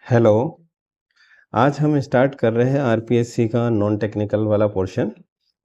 Hello. आज हम start कर रहे हैं आरपीएससी का नॉन टेक्निकल वाला पोर्शन।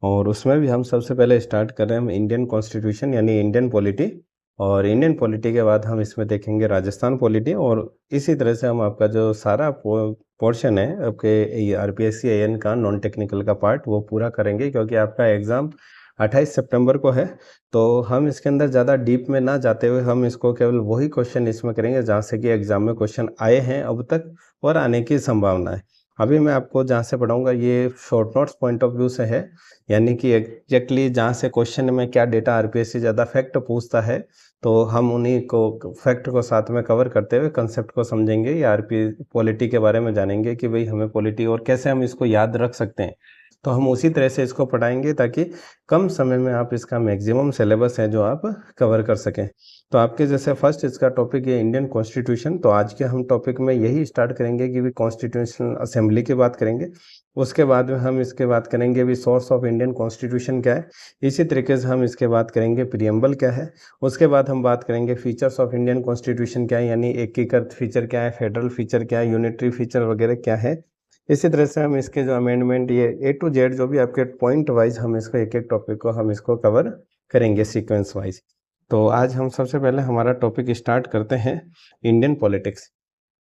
और उसमें भी हम सबसे पहले स्टार्ट कर रहे हैं हम इंडियन कॉन्स्टिट्यूशन यानी इंडियन पॉलिटी। और इंडियन पॉलिटी के बाद हम इसमें देखेंगे राजस्थान पॉलिटी। और इसी तरह से हम आपका जो सारा पोर्शन है आपके आरपीएससी एएन का नॉन टेक्निकल का पार्ट वो पूरा करेंगे, क्योंकि आपका एग्ज़ाम 28 सितंबर को है। तो हम इसके अंदर ज़्यादा डीप में ना जाते हुए हम इसको केवल वही क्वेश्चन इसमें करेंगे जहाँ से कि एग्ज़ाम में क्वेश्चन आए हैं अब तक और आने की संभावना है। अभी मैं आपको जहाँ से पढ़ाऊँगा ये short notes point of view से है, यानी कि एग्जैक्टली जहाँ से क्वेश्चन में क्या डेटा आरपीएससी ज़्यादा फैक्ट पूछता है, तो हम उन्हीं को फैक्ट को साथ में कवर करते हुए कंसेप्ट को समझेंगे या आरपी पॉलिटी के बारे में जानेंगे कि भाई हमें पॉलिटी और कैसे हम इसको याद रख सकते हैं। तो हम उसी तरह से इसको पढ़ाएंगे ताकि कम समय में आप इसका मैक्सिमम सिलेबस है जो आप कवर कर सकें। तो आपके जैसे फर्स्ट इसका टॉपिक है इंडियन कॉन्स्टिट्यूशन। तो आज के हम टॉपिक में यही स्टार्ट करेंगे कि भी कॉन्स्टिट्यूशनल असेंबली की बात करेंगे। उसके बाद में हम इसके बात करेंगे भी सोर्स ऑफ इंडियन कॉन्स्टिट्यूशन क्या है। इसी तरीके से हम इसके बात करेंगे प्रियम्बल क्या है। उसके बाद हम बात करेंगे फीचर्स ऑफ इंडियन कॉन्स्टिट्यूशन क्या है, यानी एकीकृत फीचर क्या है, फेडरल फीचर क्या है, यूनिटरी फीचर वगैरह क्या है। इसी तरह से हम इसके जो अमेंडमेंट ये ए टू जेड जो भी आपके पॉइंट वाइज हम इसको एक एक टॉपिक को हम इसको कवर करेंगे सीक्वेंस वाइज। तो आज हम सबसे पहले हमारा टॉपिक स्टार्ट करते हैं इंडियन पॉलिटिक्स।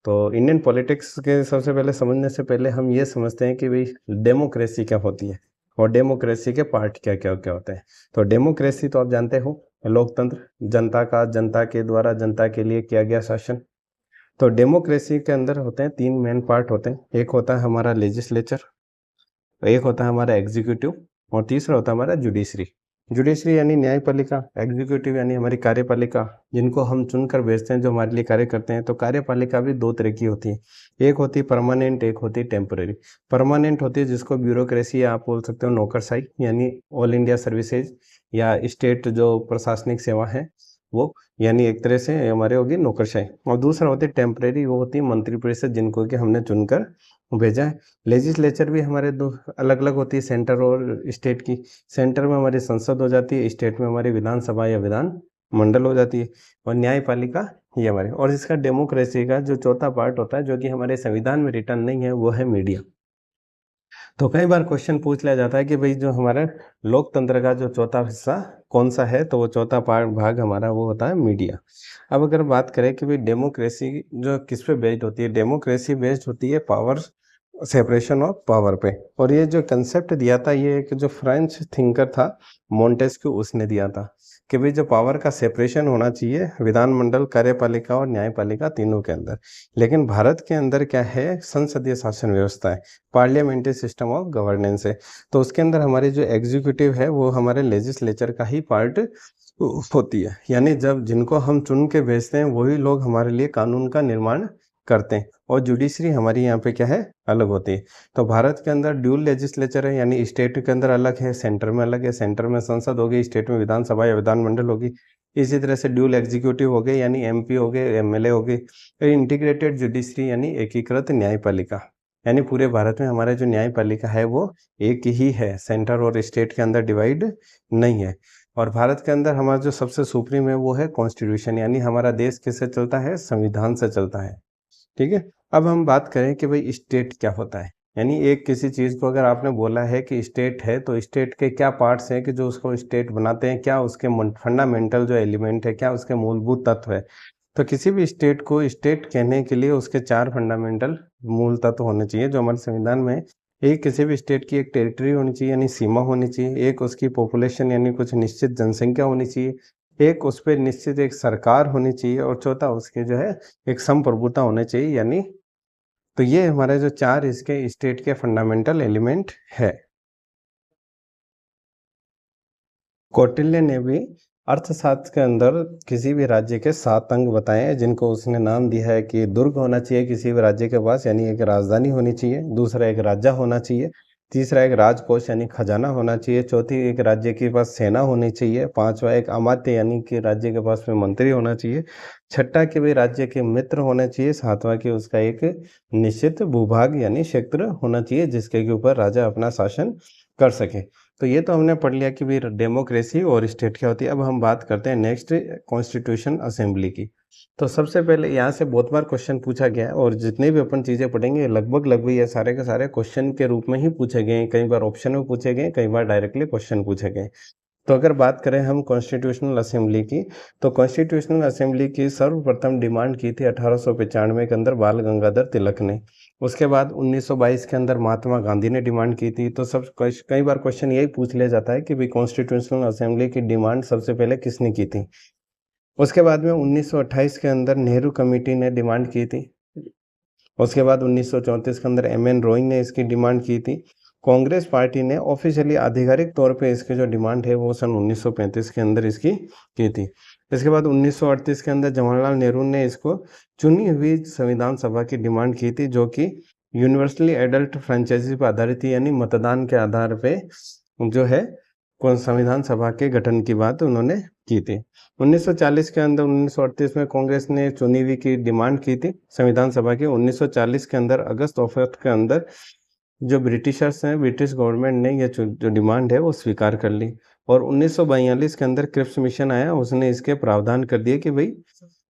तो इंडियन पॉलिटिक्स के सबसे पहले समझने से पहले हम ये समझते हैं कि भाई डेमोक्रेसी क्या होती है और डेमोक्रेसी के पार्ट क्या क्या क्या होते हैं। तो डेमोक्रेसी तो आप जानते हो लोकतंत्र, जनता का जनता के द्वारा जनता के लिए किया गया शासन। तो डेमोक्रेसी के अंदर होते हैं तीन मेन पार्ट होते हैं। एक होता है हमारा लेजिस्लेचर, एक होता है हमारा एग्जीक्यूटिव और तीसरा होता है हमारा जुडिशरी। जुडिशरी यानी न्यायपालिका, एग्जीक्यूटिव यानी हमारी कार्यपालिका जिनको हम चुनकर भेजते हैं जो हमारे लिए कार्य करते हैं। तो कार्यपालिका भी दो तरह की होती है, एक होती है परमानेंट, एक होती है टेम्पररी। परमानेंट होती है जिसको ब्यूरोक्रेसी या आप बोल सकते हो नौकरशाही यानी ऑल इंडिया सर्विसेज या स्टेट जो प्रशासनिक सेवा है वो, यानी एक तरह से हमारे होगी नौकरशाही। और दूसरा होती है टेम्परेरी, वो होती है मंत्रिपरिषद जिनको कि हमने चुनकर भेजा है। लेजिस्लेचर भी हमारे दो अलग अलग होती है, सेंटर और स्टेट की। सेंटर में हमारी संसद हो जाती है, स्टेट में हमारी विधानसभा या विधान मंडल हो जाती है। और न्यायपालिका ये हमारे, और इसका डेमोक्रेसी का जो चौथा पार्ट होता है जो कि हमारे संविधान में रिटर्न नहीं है वो है मीडिया। तो कई बार क्वेश्चन पूछ लिया जाता है कि भाई जो हमारा लोकतंत्र का जो चौथा हिस्सा कौन सा है, तो वो चौथा पार्ट भाग हमारा वो होता है मीडिया। अब अगर बात करें कि भाई डेमोक्रेसी जो किस पे बेस्ड होती है, डेमोक्रेसी बेस्ड होती है पावर, सेपरेशन ऑफ पावर पे। और ये जो कंसेप्ट दिया था ये एक जो फ्रेंच थिंकर था मोंटेस्क्यू, उसने दिया था कि भाई जो पावर का सेपरेशन होना चाहिए विधानमंडल, कार्यपालिका और न्यायपालिका तीनों के अंदर। लेकिन भारत के अंदर क्या है, संसदीय शासन व्यवस्था है, पार्लियामेंट्री सिस्टम ऑफ गवर्नेंस है। तो उसके अंदर हमारी जो एग्जीक्यूटिव है वो हमारे लेजिस्लेचर का ही पार्ट होती है, यानी जब जिनको हम चुन के भेजते हैं वही लोग हमारे लिए कानून का निर्माण करते हैं। और जुडिशरी हमारी यहाँ पे क्या है, अलग होती है। तो भारत के अंदर ड्यूल लेजिस्लेचर है, यानी स्टेट के अंदर अलग है, सेंटर में अलग है। सेंटर में संसद होगी, स्टेट में विधानसभा या विधानमंडल होगी। इसी तरह से ड्यूल एग्जीक्यूटिव हो गए यानी एमपी हो गए, एमएलए हो गए। इंटीग्रेटेड जुडिशरी यानी एकीकृत न्यायपालिका, यानी पूरे भारत में हमारा जो न्यायपालिका है वो एक ही है, सेंटर और स्टेट के अंदर डिवाइड नहीं है। और भारत के अंदर हमारा जो सबसे सुप्रीम है वो है कॉन्स्टिट्यूशन, यानी हमारा देश किससे चलता है, संविधान से चलता है। ठीक है। अब हम बात करें कि भाई स्टेट क्या होता है, यानी एक किसी चीज़ को अगर आपने बोला है कि स्टेट है तो स्टेट के क्या पार्ट्स हैं कि जो उसको स्टेट बनाते हैं, क्या उसके फंडामेंटल जो एलिमेंट है, क्या उसके मूलभूत तत्व है। तो किसी भी स्टेट को स्टेट कहने के लिए उसके चार फंडामेंटल मूल तत्व होने चाहिए जो हमारे संविधान में है। एक किसी भी स्टेट की एक टेरिटरी होनी चाहिए यानी सीमा होनी चाहिए, एक उसकी पॉपुलेशन यानी कुछ निश्चित जनसंख्या होनी चाहिए, एक उस पर निश्चित एक सरकार होनी चाहिए, और चौथा उसके जो है एक संप्रभुता होने चाहिए। यानी तो ये हमारे जो चार इसके स्टेट के फंडामेंटल एलिमेंट है। कौटिल्य ने भी अर्थशास्त्र के अंदर किसी भी राज्य के 7 अंग बताए हैं जिनको उसने नाम दिया है कि दुर्ग होना चाहिए किसी भी राज्य के पास, यानी एक राजधानी होनी चाहिए। दूसरा एक राजा होना चाहिए। तीसरा एक राजकोष यानी खजाना होना चाहिए। चौथी एक राज्य के पास सेना होनी चाहिए। पांचवा एक अमात्य यानी कि राज्य के पास में मंत्री होना चाहिए। छठा कि भाई राज्य के मित्र होने चाहिए। सातवां कि उसका एक निश्चित भूभाग यानी क्षेत्र होना चाहिए जिसके के ऊपर राजा अपना शासन कर सके। तो ये तो हमने पढ़ लिया कि भाई डेमोक्रेसी और स्टेट क्या होती है। अब हम बात करते हैं नेक्स्ट कॉन्स्टिट्यूशन असेंबली की। तो सबसे पहले यहाँ से बहुत बार क्वेश्चन पूछा गया है और जितने भी अपन चीज़ें पढ़ेंगे लगभग ये सारे के सारे क्वेश्चन के रूप में ही पूछे गए हैं। कई बार ऑप्शन में पूछे गए, कई बार डायरेक्टली क्वेश्चन पूछे गए। तो अगर बात करें हम कॉन्स्टिट्यूशनल असेंबली की, तो कॉन्स्टिट्यूशनल असेंबली की सर्वप्रथम डिमांड की थी 1895 के अंदर बाल गंगाधर तिलक ने। उसके बाद 1922 के अंदर महात्मा गांधी ने डिमांड की थी। तो सब कई बार क्वेश्चन यही पूछ लिया जाता है कि भाई कॉन्स्टिट्यूशनल असेंबली की डिमांड सबसे पहले किसने की थी। उसके बाद में 1928 के अंदर नेहरू कमेटी ने डिमांड की थी। उसके बाद 1934 के अंदर एम एन रॉय ने इसकी डिमांड की थी। कांग्रेस पार्टी ने ऑफिशियली आधिकारिक तौर पे इसकी जो डिमांड है वो सन 1935 के अंदर इसकी की थी। इसके बाद 1938 के अंदर जवाहरलाल नेहरू ने इसको चुनी हुई संविधान सभा की डिमांड की थी, जो कि यूनिवर्सली एडल्ट फ्रेंचाइजी पर आधारित थी, यानी मतदान के आधार पे जो है कौन संविधान सभा के गठन की बात उन्होंने की थी। 1940 के अंदर 1938 में कांग्रेस ने चुनी हुई की डिमांड की थी संविधान सभा की। 1940 के अंदर अगस्त ऑफर के अंदर जो ब्रिटिशर्स हैं, ब्रिटिश गवर्नमेंट ने ये जो डिमांड है वो स्वीकार कर ली। और 1942 के अंदर क्रिप्स मिशन आया, उसने इसके प्रावधान कर दिए कि भाई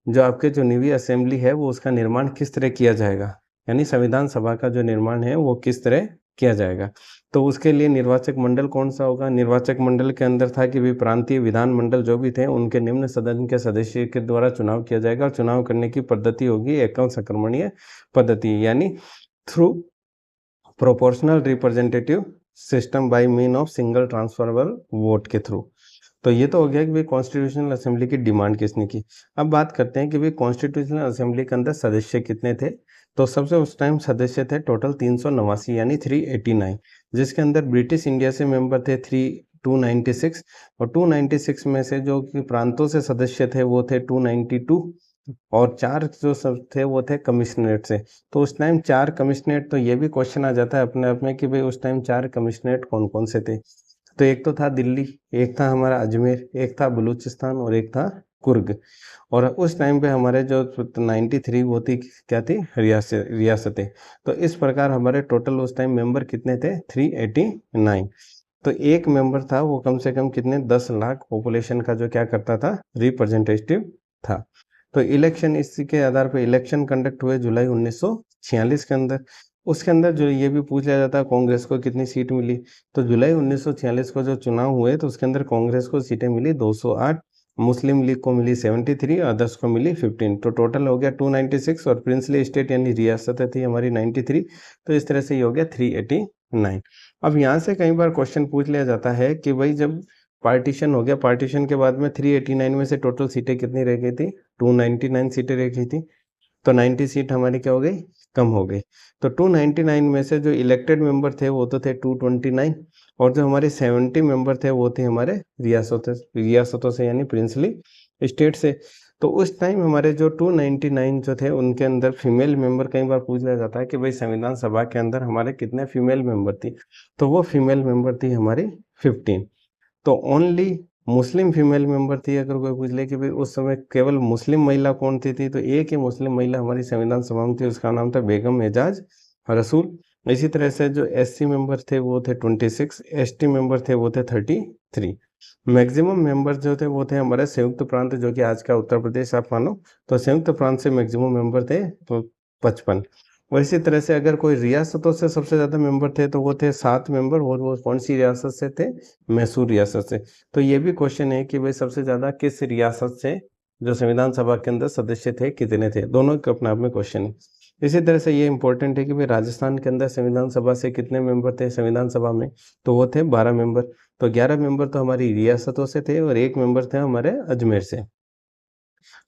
जो आपके जो नई असेंबली है वो उसका निर्माण किस तरह किया जाएगा, यानी संविधान सभा का जो निर्माण है वो किस तरह किया जाएगा। तो उसके लिए निर्वाचक मंडल कौन सा होगा। निर्वाचक मंडल के अंदर था कि भाई प्रांतीय विधान मंडल जो भी थे उनके निम्न सदन के सदस्य के द्वारा चुनाव किया जाएगा। और चुनाव करने की पद्धति होगी एकल संक्रमणीय पद्धति, यानी through proportional representative system by mean of single transferable vote के थ्रू। तो ये तो हो गया कि भाई कॉन्स्टिट्यूशनल असेंबली की डिमांड किसने की। अब बात करते हैं कि भाई कॉन्स्टिट्यूशनल असेंबली के अंदर सदस्य कितने थे। तो सबसे उस टाइम सदस्य थे टोटल 389 यानी 389, जिसके अंदर ब्रिटिश इंडिया से मेंबर थे 296 और 296 में से जो कि प्रांतों से सदस्य थे वो थे 292 और 4 जो सब थे वो थे कमिश्नरेट से। तो उस टाइम 4 कमिश्नरेट, तो ये भी क्वेश्चन आ जाता है अपने आप में कि भाई उस टाइम 4 कमिश्नरेट कौन कौन से थे। तो एक तो था दिल्ली, एक था हमारा अजमेर, एक था बलूचिस्तान और एक था कुर्ग। और उस टाइम पे हमारे जो 93 वो थी क्या थी, रियासतें। तो इस प्रकार हमारे टोटल उस टाइम मेंबर कितने थे 389। तो एक मेंबर था वो कम से कम कितने 10 लाख पॉपुलेशन का जो क्या करता था, रिप्रेजेंटेटिव था। तो इलेक्शन इसी के आधार पर इलेक्शन कंडक्ट हुए जुलाई 1946 के अंदर। उसके अंदर जो ये भी पूछ लिया जाता है कांग्रेस को कितनी सीट मिली। तो जुलाई 1946 को जो चुनाव हुए तो उसके अंदर कांग्रेस को सीटें मिली 208, मुस्लिम लीग को मिली 73, अदर्स को मिली 15। तो टोटल हो गया 296 और प्रिंसली स्टेट यानी रियासतें थी हमारी 93। तो इस तरह से ये हो गया 389। अब यहाँ से कई बार क्वेश्चन पूछ लिया जाता है कि भाई जब पार्टीशन हो गया, पार्टीशन के बाद में 389 में से टोटल सीटें कितनी रह गई थी, 299 सीटें रह गई थी। तो 90 सीट हमारी क्या हो गई, कम हो गई। तो 299 में से जो इलेक्टेड मेंबर थे वो तो थे 229 और जो हमारे 70 मेंबर थे वो थे हमारे रियासतों से यानी प्रिंसली स्टेट से। तो उस टाइम हमारे जो 299 जो थे उनके अंदर फीमेल मेंबर, कई बार पूछ लिया जाता है कि भाई संविधान सभा के अंदर हमारे कितने फीमेल मेंबर थी। तो वो फीमेल मेंबर थी हमारी 15। तो ओनली मुस्लिम फीमेल मेंबर थी। अगर कोई पूछ ले कि भाई उस समय केवल मुस्लिम महिला कौन थी तो एक ही मुस्लिम महिला हमारी संविधान सभा में थी, उसका नाम था बेगम एजाज रसूल। इसी तरह से जो एससी मेंबर थे वो थे 26, एसटी मेंबर थे वो थे 33। मैक्सिमम मेंबर जो थे वो थे हमारे संयुक्त प्रांत, जो कि आज का उत्तर प्रदेश आप मानो। तो संयुक्त प्रांत से मैक्सिमम मेंबर थे तो 55। और इसी तरह से अगर कोई रियासतों से सबसे ज़्यादा मेंबर थे तो वो थे 7 मेंबर, और वो कौन सी रियासत से थे, मैसूर रियासत से। तो ये भी क्वेश्चन है कि भाई सबसे ज़्यादा किस रियासत से जो संविधान सभा के अंदर सदस्य थे कितने थे, दोनों के अपने आप में क्वेश्चन है। इसी तरह से ये इंपॉर्टेंट है कि भाई राजस्थान के अंदर संविधान सभा से कितने मेंबर थे संविधान सभा में, तो वो थे 12 मेंबर। तो 11 मेंबर तो हमारी रियासतों से थे और 1 मेंबर थे हमारे अजमेर से।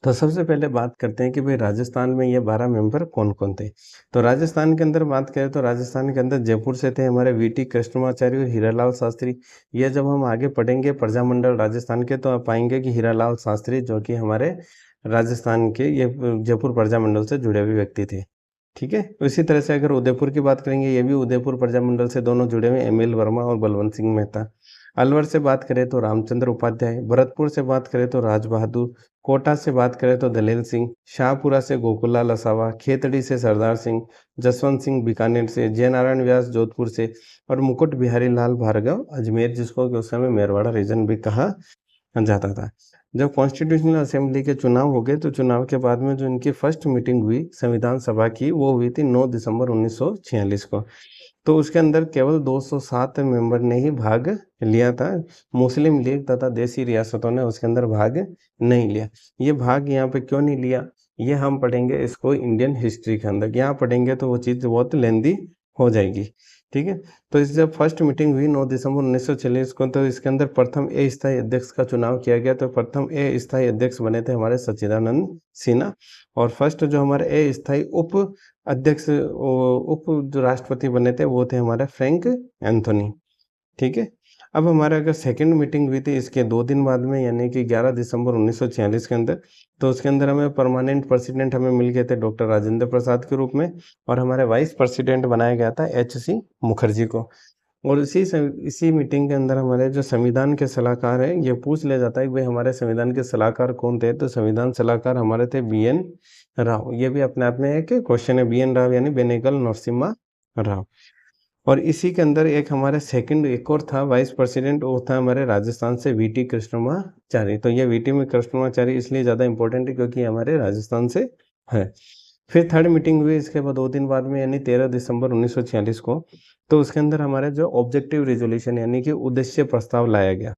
तो सबसे पहले बात करते हैं कि भाई राजस्थान में ये 12 मेंबर कौन कौन थे। तो राजस्थान के अंदर बात करें तो राजस्थान के अंदर जयपुर से थे हमारे वीटी कृष्णमाचार्य और हीरालाल शास्त्री। ये जब हम आगे पढ़ेंगे प्रजामंडल राजस्थान के तो आप पाएंगे कि हीरालाल शास्त्री जो कि हमारे राजस्थान के ये जयपुर प्रजामंडल से जुड़े हुए व्यक्ति थे। ठीक है। इसी तरह से अगर उदयपुर की बात करेंगे, ये भी उदयपुर प्रजामंडल से दोनों जुड़े हुए एम एल वर्मा और बलवंत सिंह मेहता। अलवर से बात करें तो रामचंद्र उपाध्याय, भरतपुर से बात करें तो राज बहादुर, कोटा से बात करें तो दलेल सिंह, शाहपुरा से गोकुललाल असावा, खेतड़ी से सरदार सिंह, जसवंत सिंह बीकानेर से, जयनारायण व्यास जोधपुर से और मुकुट बिहारी लाल भार्गव अजमेर, जिसको कि उस समय मेरवाड़ा रीजन भी कहा जाता था। जब कॉन्स्टिट्यूशनल असेंबली के चुनाव हो गए तो चुनाव के बाद में जो इनकी फर्स्ट मीटिंग हुई संविधान सभा की, वो हुई थी 9 दिसंबर 1946 को। तो उसके अंदर केवल 207 मेंबर ने ही भाग लिया था। मुस्लिम लीग तथा देसी रियासतों ने उसके अंदर भाग नहीं लिया। ये भाग यहाँ पे क्यों नहीं लिया, ये हम पढ़ेंगे इसको इंडियन हिस्ट्री के अंदर। यहाँ पढ़ेंगे तो वो चीज़ बहुत लेंदी हो जाएगी, ठीक है। तो इस जब फर्स्ट मीटिंग हुई 9 दिसंबर 1946 को, तो इसके अंदर प्रथम ए स्थायी अध्यक्ष का चुनाव किया गया। तो प्रथम ए स्थायी अध्यक्ष बने थे हमारे सच्चिदानंद सिन्हा, और फर्स्ट जो हमारे ए स्थायी उप अध्यक्ष उप जो राष्ट्रपति बने थे वो थे हमारे फ्रैंक एंथोनी, ठीक है। अब हमारे अगर सेकंड मीटिंग हुई थी इसके 2 दिन बाद में, यानी कि 11 दिसंबर 1946 के अंदर, तो उसके अंदर हमें परमानेंट प्रेसिडेंट हमें मिल गए थे डॉक्टर राजेंद्र प्रसाद के रूप में, और हमारे वाइस प्रेसिडेंट बनाया गया था एच.सी. मुखर्जी को। और इसी मीटिंग के अंदर हमारे जो संविधान के सलाहकार हैं, ये पूछ लिया जाता है कि भाई हमारे संविधान के सलाहकार कौन थे, तो संविधान सलाहकार हमारे थे बी.एन. राव। ये भी अपने आप में एक क्वेश्चन है, बी.एन. राव यानी बेनेगल नरसिम्हा राव। और इसी के अंदर एक हमारे सेकंड एक और था वाइस प्रेसिडेंट, वो था हमारे राजस्थान से वी.टी. कृष्णमाचारी। तो ये वी.टी. में कृष्णमाचारी इसलिए ज़्यादा इंपॉर्टेंट है क्योंकि हमारे राजस्थान से है। फिर थर्ड मीटिंग हुई इसके बाद 2 दिन बाद में, यानी 13 दिसंबर 1946 को। तो उसके अंदर हमारे जो ऑब्जेक्टिव रेजोल्यूशन यानी कि उद्देश्य प्रस्ताव लाया गया,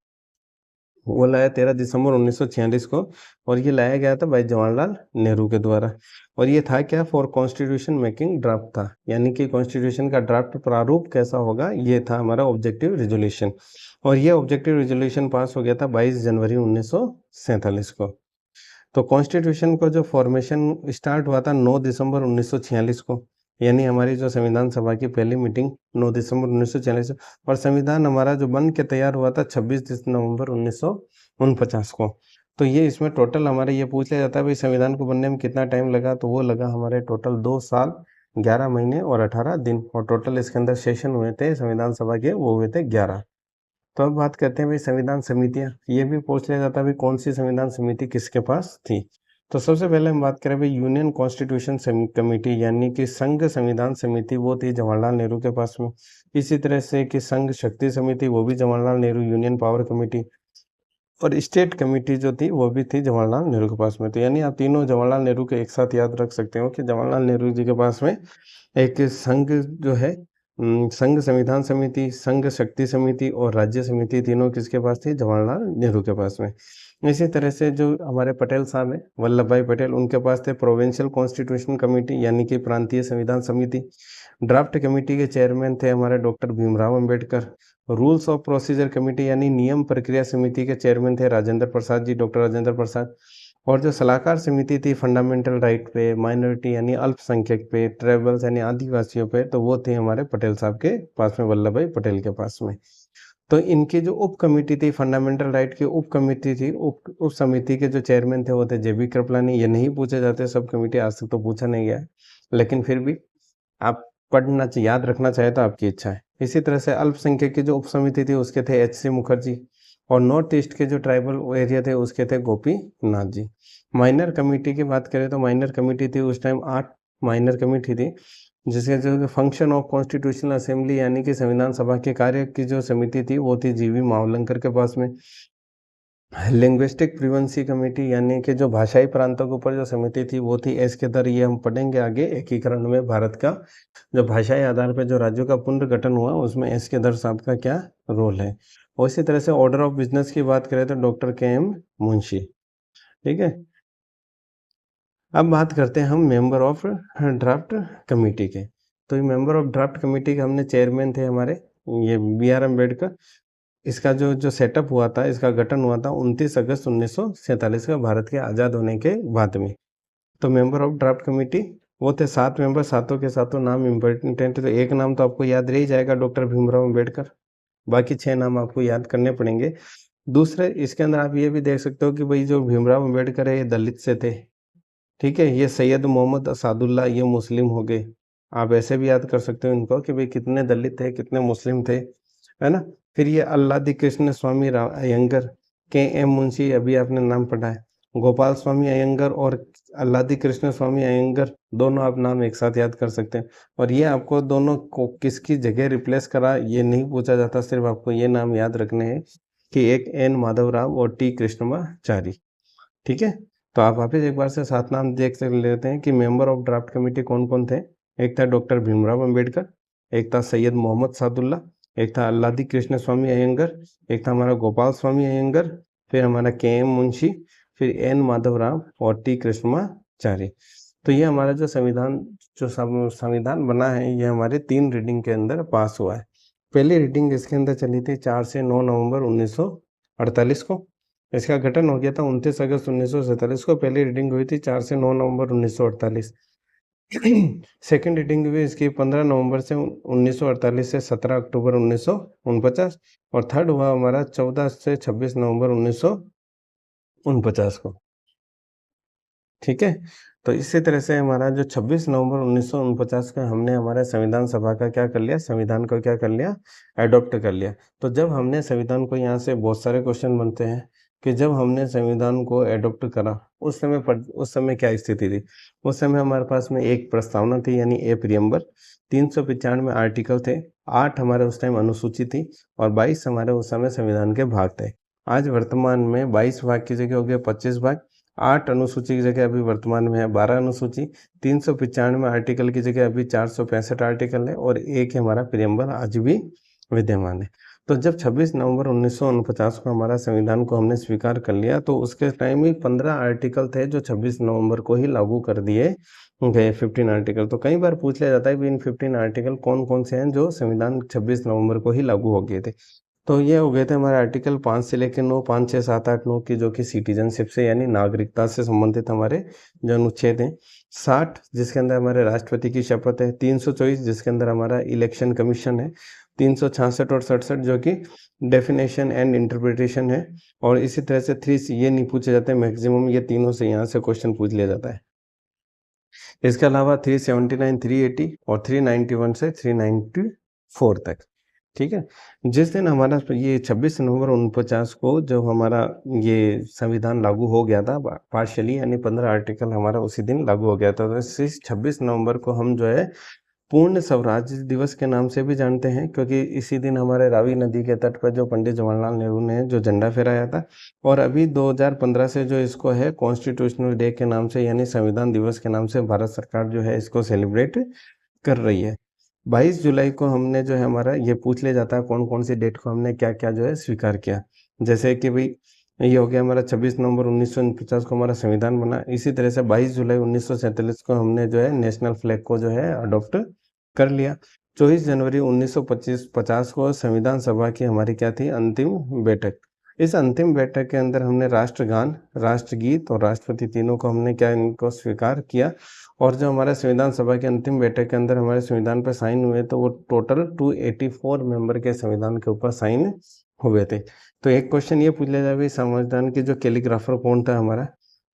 वो लाया 13 दिसंबर 1946 को, और ये लाया गया था भाई जवाहरलाल नेहरू के द्वारा। और ये था क्या, फॉर कॉन्स्टिट्यूशन मेकिंग ड्राफ्ट था, यानी कि कॉन्स्टिट्यूशन का ड्राफ्ट प्रारूप कैसा होगा, ये था हमारा ऑब्जेक्टिव रेजोल्यूशन। और ये ऑब्जेक्टिव रेजोल्यूशन पास हो गया था 22 जनवरी 1947 को। तो कॉन्स्टिट्यूशन को जो फॉर्मेशन स्टार्ट हुआ था 9 दिसंबर 1946 को, यानी हमारी जो संविधान सभा की पहली मीटिंग 9 दिसंबर 1946, और संविधान हमारा जो बन के तैयार हुआ था 26 नवंबर 1949 को। तो ये इसमें टोटल हमारे ये पूछ लिया जाता है भाई संविधान को बनने में कितना टाइम लगा, तो वो लगा हमारे टोटल 2 साल 11 महीने और 18 दिन, और टोटल इसके अंदर सेशन हुए थे संविधान सभा के, वो हुए थे 11। तो अब बात करते हैं भाई संविधान समितियां। ये भी पूछ लिया जाता है भाई कौन सी संविधान समिति किसके पास थी। तो सबसे पहले हम बात करें भाई यूनियन कॉन्स्टिट्यूशन कमेटी, यानी कि संघ संविधान समिति, वो थी जवाहरलाल नेहरू के पास में। इसी तरह से कि संघ शक्ति समिति, वो भी Jawaharlal Nehru union power committee, और स्टेट कमेटी जो थी वो भी थी जवाहरलाल नेहरू के पास में। तो यानी आप तीनों जवाहरलाल नेहरू के एक साथ याद रख सकते हो कि जवाहरलाल नेहरू जी के पास में एक संघ जो है, संघ संविधान समिति, संघ शक्ति समिति और राज्य समिति, तीनों किसके पास थी, जवाहरलाल नेहरू के पास में। इसी तरह से जो हमारे पटेल साहब हैं वल्लभ भाई पटेल, उनके पास थे प्रोविंशियल कॉन्स्टिट्यूशन कमेटी, यानी कि प्रांतीय संविधान समिति। ड्राफ्ट कमेटी के चेयरमैन थे हमारे doctor Bhimrao Ambedkar. Rules of procedure committee यानी नियम प्रक्रिया समिति के चेयरमैन थे राजेंद्र प्रसाद जी, डॉक्टर राजेंद्र प्रसाद। और जो सलाहकार समिति थी फंडामेंटल राइट पे, माइनॉरिटी यानी अल्पसंख्यक पे, ट्राइबल्स यानी आदिवासियों पे, तो वो थे हमारे पटेल साहब के पास में, वल्लभ भाई पटेल के पास में। तो इनकी जो उप कमेटी थी फंडामेंटल राइट की उप कमेटी थी, उप समिति के जो चेयरमैन थे वो थे जे.बी. कृपलानी। ये नहीं पूछे जाते सब कमेटी, आज तक तो पूछा नहीं गया है, लेकिन फिर भी आप पढ़ना याद रखना चाहे तो आपकी इच्छा है। इसी तरह से अल्पसंख्यक की जो उप समिति थी उसके थे एच.सी. मुखर्जी, और नॉर्थ ईस्ट के जो ट्राइबल एरिया थे उसके थे गोपीनाथ जी। माइनर कमेटी की बात करें तो माइनर कमेटी थी उस टाइम 8 माइनर कमेटी थी, जिसके जो फंक्शन ऑफ कॉन्स्टिट्यूशनल असेंबली यानी कि संविधान सभा के कार्य की जो समिति थी वो थी जी.वी. मावलंकर के पास में। लिंग्विस्टिक प्रिवेंसी कमेटी यानी कि जो भाषाई प्रांतों के ऊपर जो समिति थी वो थी एस के दर, ये हम पढ़ेंगे आगे एकीकरण में भारत का जो भाषाई आधार पर जो राज्यों का पुनर्गठन हुआ उसमें एस के दर साहब का क्या रोल है। और इसी तरह से ऑर्डर ऑफ बिजनेस की बात करें तो डॉक्टर के.एम. मुंशी, ठीक है। अब बात करते हैं हम मेंबर ऑफ ड्राफ्ट कमेटी के। तो ये मेंबर ऑफ ड्राफ्ट कमेटी के हमने चेयरमैन थे हमारे ये बी.आर. अम्बेडकर। इसका जो सेटअप हुआ था, इसका गठन हुआ था 29 अगस्त 1947 का, भारत के आज़ाद होने के बाद में। तो मेंबर ऑफ ड्राफ्ट कमेटी वो थे 7 मेंबर, सातों के सातों नाम इम्पोर्टेंट है। तो एक नाम तो आपको याद रह ही जाएगा, डॉक्टर भीमराव अम्बेडकर। बाकी 6 नाम आपको याद करने पड़ेंगे। दूसरे इसके अंदर आप ये भी देख सकते हो कि भाई जो भीमराव अम्बेडकर है ये दलित से थे, ठीक है। ये सैयद मोहम्मद असादुल्ला ये मुस्लिम हो गए। आप ऐसे भी याद कर सकते हो इनको कि भाई कितने दलित थे कितने मुस्लिम थे, है ना। फिर ये अल्लादी कृष्ण स्वामी अयंगर, के एम मुंशी, अभी आपने नाम पढ़ा है। गोपाल स्वामी अयंगर और अल्लादी कृष्ण स्वामी अयंगर, दोनों आप नाम एक साथ याद कर सकते हैं। और ये आपको दोनों को किसकी जगह रिप्लेस करा ये नहीं पूछा जाता, सिर्फ आपको ये नाम याद रखने हैं कि एक एन माधव राव और टी कृष्णमाचारी। ठीक है, तो आप वापिस एक बार से 7 नाम देख लेते हैं कि मेंबर ऑफ ड्राफ्ट कमेटी कौन कौन थे। एक था डॉक्टर भीमराव अंबेडकर, एक था सैयद मोहम्मद सादुल्ला, एक था अल्लादी कृष्ण स्वामी अयंगर, एक था हमारा गोपाल स्वामी अयंगर, फिर हमारा के एम मुंशी, फिर एन माधव राव और टी कृष्णमाचारी। तो ये हमारा जो संविधान बना है ये हमारे 3 रीडिंग के अंदर पास हुआ है। पहली रीडिंग इसके अंदर चली थी 4 से 9 नवंबर 1948 को। इसका गठन हो गया था 29 अगस्त 1947 को। पहली रीडिंग हुई थी 4 से 9 नवंबर 1948। सेकेंड रीडिंग हुई इसकी 15 नवंबर से 1948 से 17 अक्टूबर 1949। और थर्ड हुआ हमारा 14 से 26 नवंबर 1949 को। ठीक है, तो इसी तरह से हमारा जो 26 नवंबर 1949 का हमने हमारे संविधान सभा का क्या कर लिया, संविधान को क्या कर लिया, एडॉप्ट कर लिया। तो जब हमने संविधान को, यहाँ से बहुत सारे क्वेश्चन बनते हैं कि जब हमने संविधान को एडॉप्ट करा उस समय क्या स्थिति थी। उस समय हमारे पास में एक प्रस्तावना थी यानी ए प्रियम्बर, 395 आर्टिकल थे, 8 हमारे उस टाइम अनुसूची थी और 22 हमारे उस समय संविधान के भाग थे। आज वर्तमान में 22 भाग की जगह हो गया 25 भाग, 8 अनुसूची की जगह अभी वर्तमान में है 12 अनुसूची, 395 आर्टिकल की जगह अभी 465 आर्टिकल है और एक हमारा प्रियम्बर आज भी विद्यमान है। तो जब 26 नवंबर 1949 को हमारा संविधान को हमने स्वीकार कर लिया तो उसके टाइम ही 15 आर्टिकल थे जो 26 नवंबर को ही लागू कर दिए गए, 15 आर्टिकल। तो कई बार पूछ लिया जाता है कि इन 15 आर्टिकल कौन कौन से हैं जो संविधान 26 नवंबर को ही लागू हो गए थे। तो ये हो गए थे हमारे आर्टिकल 5 से लेकर 9, 5, 6, 7, 8, 9 की, जो कि सिटीजनशिप से यानी नागरिकता से संबंधित हमारे जो अनुच्छेद हैं। 60 जिसके अंदर हमारे राष्ट्रपति की शपथ है, 324 जिसके अंदर हमारा इलेक्शन कमीशन है, 366 और 67 जो कि डेफिनेशन एंड इंटरप्रिटेशन है। और इसी तरह से 3 ये नहीं पूछे जाते मैक्सिमम, ये तीनों से यहाँ से क्वेश्चन पूछ लिया जाता है। इसके अलावा 379, 380 और 391 से 394 तक। ठीक है, जिस दिन हमारा ये 26 नवंबर 49 को जब हमारा ये संविधान लागू हो गया था पार्शियली, यानी 15 आर्टिकल हमारा उसी दिन लागू हो गया था। तो इस 26 नवंबर को हम जो है पूर्ण स्वराज दिवस के नाम से भी जानते हैं, क्योंकि इसी दिन हमारे रावी नदी के तट पर जो पंडित जवाहरलाल नेहरू ने जो झंडा फहराया था। और अभी 2015 से जो इसको है कॉन्स्टिट्यूशनल डे के नाम से यानी संविधान दिवस के नाम से भारत सरकार जो है इसको सेलिब्रेट कर रही है। 22 जुलाई को हमने जो है हमारा ये पूछ लिया जाता है कौन कौन सी डेट को हमने क्या क्या जो है स्वीकार किया। जैसे कि भाई ये हो गया हमारा 26 नवंबर 1949 को हमारा संविधान बना। इसी तरह से 22 जुलाई 1947 को हमने जो है नेशनल फ्लैग को जो है अडॉप्ट कर लिया। 24 जनवरी 1950 को संविधान सभा की हमारी क्या थी, अंतिम बैठक। इस अंतिम बैठक के अंदर हमने राष्ट्रगान, राष्ट्रगीत और राष्ट्रपति तीनों को हमने क्या इनको स्वीकार किया। और जो हमारे संविधान सभा की अंतिम बैठक के अंदर हमारे संविधान पर साइन हुए तो वो टोटल 284 मेंबर के संविधान के ऊपर साइन हुए थे। तो एक क्वेश्चन ये पूछ लिया जाए भाई संविधान के जो कैलीग्राफर कौन था हमारा।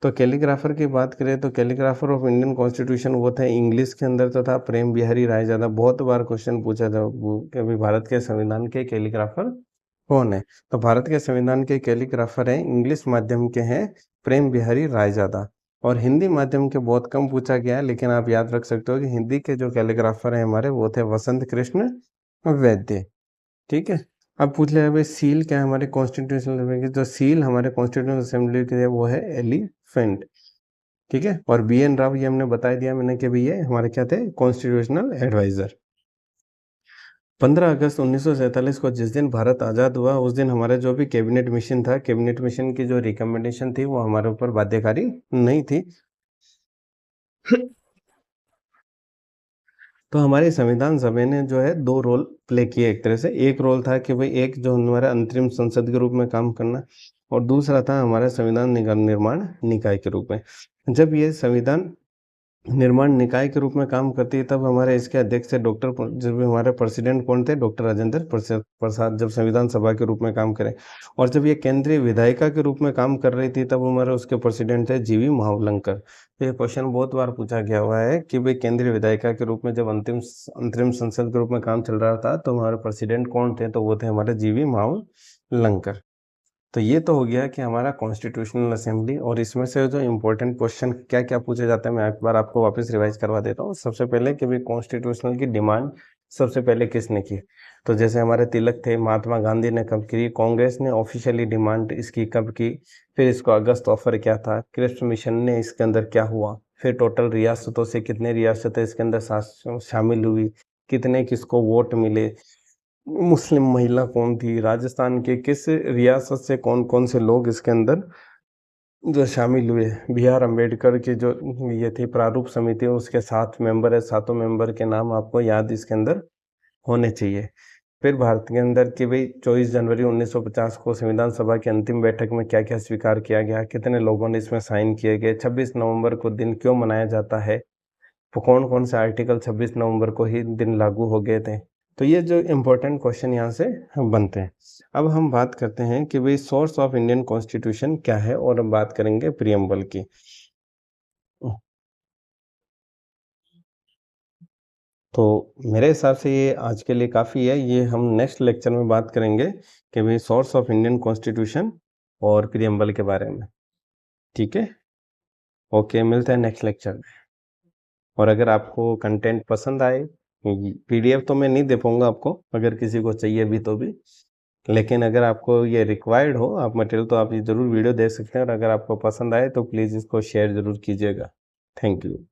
तो कैलीग्राफर की बात करें तो कैलीग्राफर ऑफ इंडियन कॉन्स्टिट्यूशन वो थे इंग्लिश के अंदर तो था प्रेम बिहारी रायजादा। बहुत बार क्वेश्चन पूछा था कि अभी भारत के संविधान के कैलीग्राफर कौन है। तो भारत के संविधान के कैलीग्राफर हैं इंग्लिश माध्यम के हैं प्रेम बिहारी रायजादा। और हिंदी माध्यम के बहुत कम पूछा गया है, लेकिन आप याद रख सकते हो कि हिंदी के जो कैलीग्राफर हैं हमारे वो थे वसंत कृष्ण वैद्य। ठीक है, अब पूछ लिया भाई सील क्या है हमारे कॉन्स्टिट्यूशनल असेंबली की। जो सील हमारे कॉन्स्टिट्यूशनल असेंबली की है वो है एलिफेंट। ठीक है, और बी एन राव ये हमने बता दिया मैंने कि भाई ये हमारे क्या थे, कॉन्स्टिट्यूशनल एडवाइजर। 15 अगस्त 1947 को जिस दिन भारत आज़ाद हुआ उस दिन हमारा जो भी कैबिनेट मिशन था, कैबिनेट मिशन की जो रिकमेंडेशन थी वो हमारे ऊपर बाध्यकारी नहीं थी। तो हमारे संविधान सभा ने जो है 2 रोल प्ले किए एक तरह से। एक रोल था कि भाई एक जो हमारा अंतरिम संसद के रूप में काम करना, और दूसरा था हमारा संविधान निर्माण निकाय के रूप में। जब ये संविधान निर्माण निकाय के रूप में काम करती है, तब हमारे इसके अध्यक्ष थे डॉक्टर, जब हमारे प्रेसिडेंट कौन थे, डॉक्टर राजेंद्र प्रसाद, जब संविधान सभा के रूप में काम करें। और जब ये केंद्रीय विधायिका के रूप में काम कर रही थी, तब हमारे उसके प्रेसिडेंट थे जीवी महावलंकर। तो ये क्वेश्चन बहुत बार पूछा गया हुआ है कि भाई केंद्रीय विधायिका के रूप में जब अंतरिम संसद के रूप में काम चल रहा था, तो हमारे प्रेसिडेंट कौन थे, तो वो थे हमारे जीवी महावलंकर। तो ये तो हो गया कि हमारा कॉन्स्टिट्यूशनल असेंबली, और इसमें से जो इम्पोर्टेंट क्वेश्चन क्या क्या पूछे जाते हैं, मैं एक बार आपको वापस रिवाइज करवा देता हूँ। सबसे पहले कि भाई कॉन्स्टिट्यूशनल की डिमांड सबसे पहले किसने की, तो जैसे हमारे तिलक थे, महात्मा गांधी ने कब की, कांग्रेस ने ऑफिशियली डिमांड इसकी कब की, फिर इसको अगस्त ऑफर क्या था, क्रिप्स मिशन ने इसके अंदर क्या हुआ, फिर टोटल रियासतों से कितने रियासतें इसके अंदर शामिल हुई, कितने किसको वोट मिले, मुस्लिम महिला कौन थी, राजस्थान के किस रियासत से कौन कौन से लोग इसके अंदर जो शामिल हुए, बी आर अम्बेडकर की जो ये थी प्रारूप समिति, उसके 7 मेंबर है, 7 मेंबर के नाम आपको याद इसके अंदर होने चाहिए। फिर भारत के अंदर कि भाई 24 जनवरी 1950 को संविधान सभा की अंतिम बैठक में क्या क्या स्वीकार किया गया, कितने लोगों ने इसमें साइन किए गए, 26 नवंबर को दिन क्यों मनाया जाता है, तो कौन कौन से आर्टिकल 26 नवंबर को ही दिन लागू हो गए थे। तो ये जो इम्पोर्टेंट क्वेश्चन यहाँ से बनते हैं। अब हम बात करते हैं कि भाई सोर्स ऑफ इंडियन कॉन्स्टिट्यूशन क्या है, और हम बात करेंगे प्रियम्बल की। तो मेरे हिसाब से ये आज के लिए काफ़ी है, ये हम नेक्स्ट लेक्चर में बात करेंगे कि भाई सोर्स ऑफ इंडियन कॉन्स्टिट्यूशन और प्रियम्बल के बारे में। ठीक है, ओके, मिलते हैं नेक्स्ट लेक्चर में। और अगर आपको कंटेंट पसंद आए, पीडीएफ तो मैं नहीं दे पाऊंगा आपको, अगर किसी को चाहिए भी तो भी, लेकिन अगर आपको ये रिक्वायर्ड हो आप मटेरियल, तो आप ये ज़रूर वीडियो देख सकते हैं, और अगर आपको पसंद आए तो प्लीज़ इसको शेयर ज़रूर कीजिएगा। Thank you.